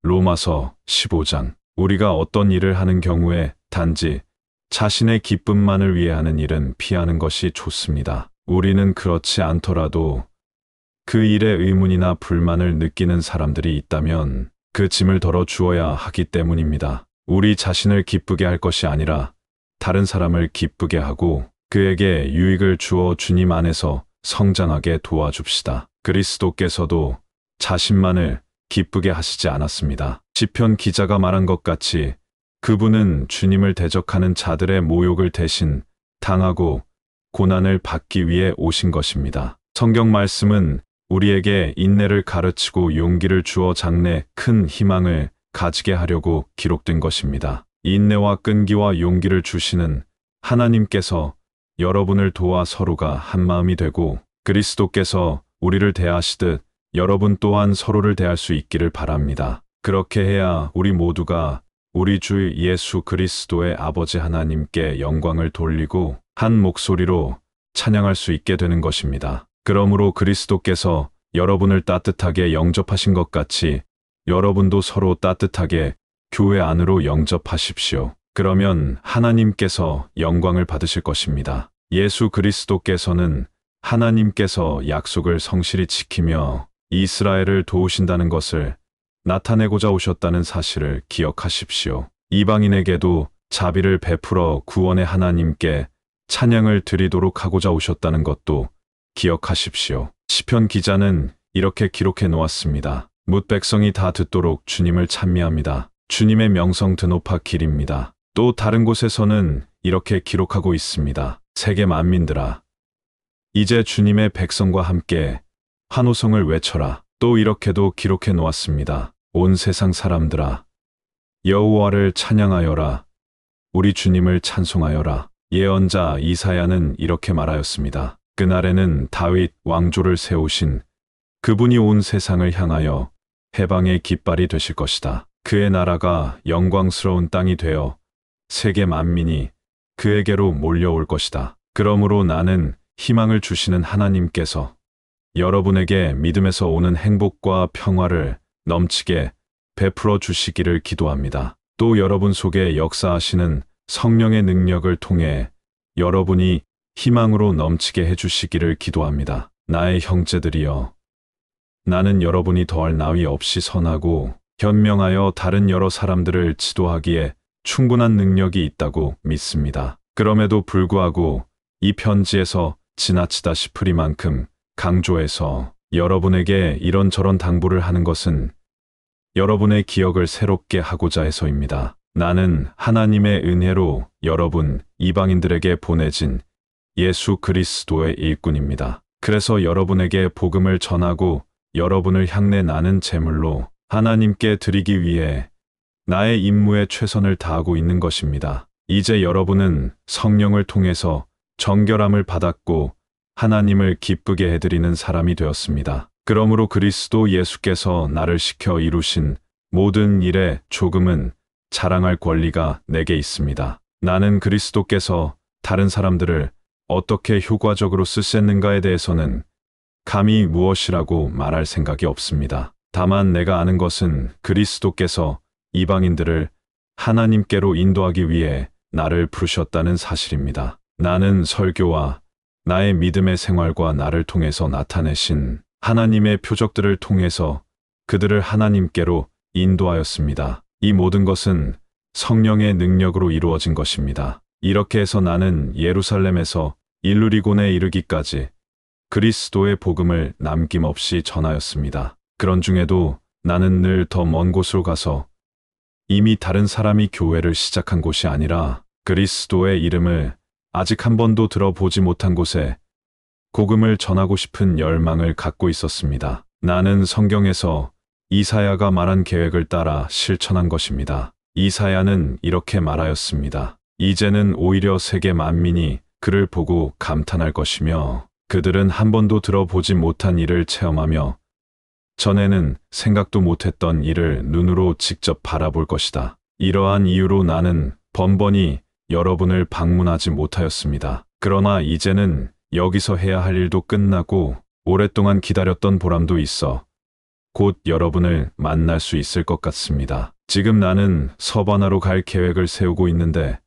로마서 15장. 우리가 어떤 일을 하는 경우에 단지 자신의 기쁨만을 위해 하는 일은 피하는 것이 좋습니다. 우리는 그렇지 않더라도 그 일에 의문이나 불만을 느끼는 사람들이 있다면 그 짐을 덜어 주어야 하기 때문입니다. 우리 자신을 기쁘게 할 것이 아니라 다른 사람을 기쁘게 하고 그에게 유익을 주어 주님 안에서 성장하게 도와줍시다. 그리스도께서도 자신만을 기쁘게 하시지 않았습니다. 시편 기자가 말한 것 같이 그분은 주님을 대적하는 자들의 모욕을 대신 당하고 고난을 받기 위해 오신 것입니다. 성경 말씀은 우리에게 인내를 가르치고 용기를 주어 장래 큰 희망을 가지게 하려고 기록된 것입니다. 인내와 끈기와 용기를 주시는 하나님께서 여러분을 도와 서로가 한마음이 되고 그리스도께서 우리를 대하시듯 여러분 또한 서로를 대할 수 있기를 바랍니다. 그렇게 해야 우리 모두가 우리 주 예수 그리스도의 아버지 하나님께 영광을 돌리고 한 목소리로 찬양할 수 있게 되는 것입니다. 그러므로 그리스도께서 여러분을 따뜻하게 영접하신 것 같이 여러분도 서로 따뜻하게 교회 안으로 영접하십시오. 그러면 하나님께서 영광을 받으실 것입니다. 예수 그리스도께서는 하나님께서 약속을 성실히 지키며 이스라엘을 도우신다는 것을 나타내고자 오셨다는 사실을 기억하십시오. 이방인에게도 자비를 베풀어 구원의 하나님께 찬양을 드리도록 하고자 오셨다는 것도 기억하십시오. 시편 기자는 이렇게 기록해 놓았습니다. 뭇 백성이 다 듣도록 주님을 찬미합니다. 주님의 명성 드높아 길입니다. 또 다른 곳에서는 이렇게 기록하고 있습니다. 세계 만민들아, 이제 주님의 백성과 함께 환호성을 외쳐라. 또 이렇게도 기록해 놓았습니다. 온 세상 사람들아, 여호와를 찬양하여라. 우리 주님을 찬송하여라. 예언자 이사야는 이렇게 말하였습니다. 그날에는 다윗 왕조를 세우신 그분이 온 세상을 향하여 해방의 깃발이 되실 것이다. 그의 나라가 영광스러운 땅이 되어 세계 만민이 그에게로 몰려올 것이다. 그러므로 나는 희망을 주시는 하나님께서 여러분에게 믿음에서 오는 행복과 평화를 넘치게 베풀어 주시기를 기도합니다. 또 여러분 속에 역사하시는 성령의 능력을 통해 여러분이 희망으로 넘치게 해주시기를 기도합니다. 나의 형제들이여, 나는 여러분이 더할 나위 없이 선하고 현명하여 다른 여러 사람들을 지도하기에 충분한 능력이 있다고 믿습니다. 그럼에도 불구하고 이 편지에서 지나치다 싶으리만큼 강조해서 여러분에게 이런저런 당부를 하는 것은 여러분의 기억을 새롭게 하고자 해서입니다. 나는 하나님의 은혜로 여러분 이방인들에게 보내진 예수 그리스도의 일꾼입니다. 그래서 여러분에게 복음을 전하고 여러분을 향내 나는 제물로 하나님께 드리기 위해 나의 임무에 최선을 다하고 있는 것입니다. 이제 여러분은 성령을 통해서 정결함을 받았고 하나님을 기쁘게 해드리는 사람이 되었습니다. 그러므로 그리스도 예수께서 나를 시켜 이루신 모든 일에 조금은 자랑할 권리가 내게 있습니다. 나는 그리스도께서 다른 사람들을 어떻게 효과적으로 쓰셨는가에 대해서는 감히 무엇이라고 말할 생각이 없습니다. 다만 내가 아는 것은 그리스도께서 이방인들을 하나님께로 인도하기 위해 나를 부르셨다는 사실입니다. 나는 설교와 나의 믿음의 생활과 나를 통해서 나타내신 하나님의 표적들을 통해서 그들을 하나님께로 인도하였습니다. 이 모든 것은 성령의 능력으로 이루어진 것입니다. 이렇게 해서 나는 예루살렘에서 일루리곤에 이르기까지 그리스도의 복음을 남김없이 전하였습니다. 그런 중에도 나는 늘 더 먼 곳으로 가서 이미 다른 사람이 교회를 시작한 곳이 아니라 그리스도의 이름을 아직 한 번도 들어보지 못한 곳에 복음을 전하고 싶은 열망을 갖고 있었습니다. 나는 성경에서 이사야가 말한 계획을 따라 실천한 것입니다. 이사야는 이렇게 말하였습니다. 이제는 오히려 세계 만민이 그를 보고 감탄할 것이며 그들은 한 번도 들어보지 못한 일을 체험하며 전에는 생각도 못했던 일을 눈으로 직접 바라볼 것이다. 이러한 이유로 나는 번번이 여러분을 방문하지 못하였습니다. 그러나 이제는 여기서 해야 할 일도 끝나고 오랫동안 기다렸던 보람도 있어 곧 여러분을 만날 수 있을 것 같습니다. 지금 나는 서바나로 갈 계획을 세우고 있는데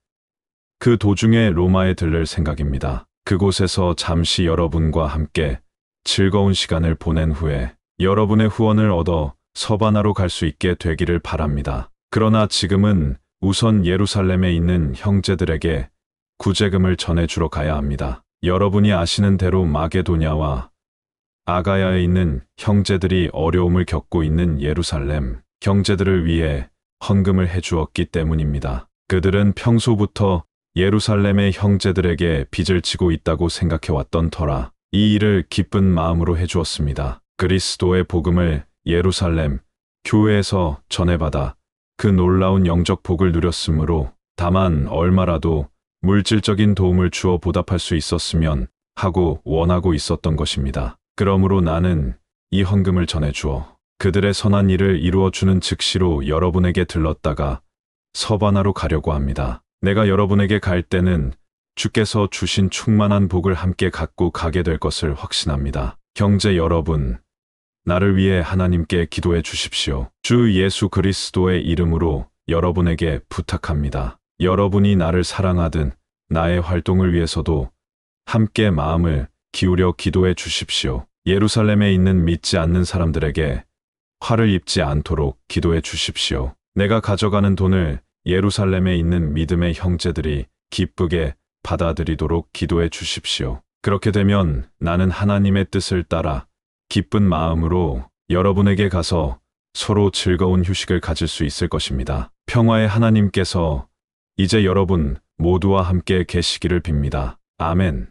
그 도중에 로마에 들를 생각입니다. 그곳에서 잠시 여러분과 함께 즐거운 시간을 보낸 후에 여러분의 후원을 얻어 서바나로 갈 수 있게 되기를 바랍니다. 그러나 지금은 우선 예루살렘에 있는 형제들에게 구제금을 전해주러 가야 합니다. 여러분이 아시는 대로 마게도냐와 아가야에 있는 형제들이 어려움을 겪고 있는 예루살렘 형제들을 위해 헌금을 해주었기 때문입니다. 그들은 평소부터 예루살렘의 형제들에게 빚을 지고 있다고 생각해왔던 터라 이 일을 기쁜 마음으로 해주었습니다. 그리스도의 복음을 예루살렘 교회에서 전해받아 그 놀라운 영적 복을 누렸으므로 다만 얼마라도 물질적인 도움을 주어 보답할 수 있었으면 하고 원하고 있었던 것입니다. 그러므로 나는 이 헌금을 전해주어 그들의 선한 일을 이루어주는 즉시로 여러분에게 들렀다가 서바나로 가려고 합니다. 내가 여러분에게 갈 때는 주께서 주신 충만한 복을 함께 갖고 가게 될 것을 확신합니다. 형제 여러분, 나를 위해 하나님께 기도해 주십시오. 주 예수 그리스도의 이름으로 여러분에게 부탁합니다. 여러분이 나를 사랑하듯 나의 활동을 위해서도 함께 마음을 기울여 기도해 주십시오. 예루살렘에 있는 믿지 않는 사람들에게 화를 입지 않도록 기도해 주십시오. 내가 가져가는 돈을 예루살렘에 있는 믿음의 형제들이 기쁘게 받아들이도록 기도해 주십시오. 그렇게 되면 나는 하나님의 뜻을 따라 기쁜 마음으로 여러분에게 가서 서로 즐거운 휴식을 가질 수 있을 것입니다. 평화의 하나님께서 이제 여러분 모두와 함께 계시기를 빕니다. 아멘.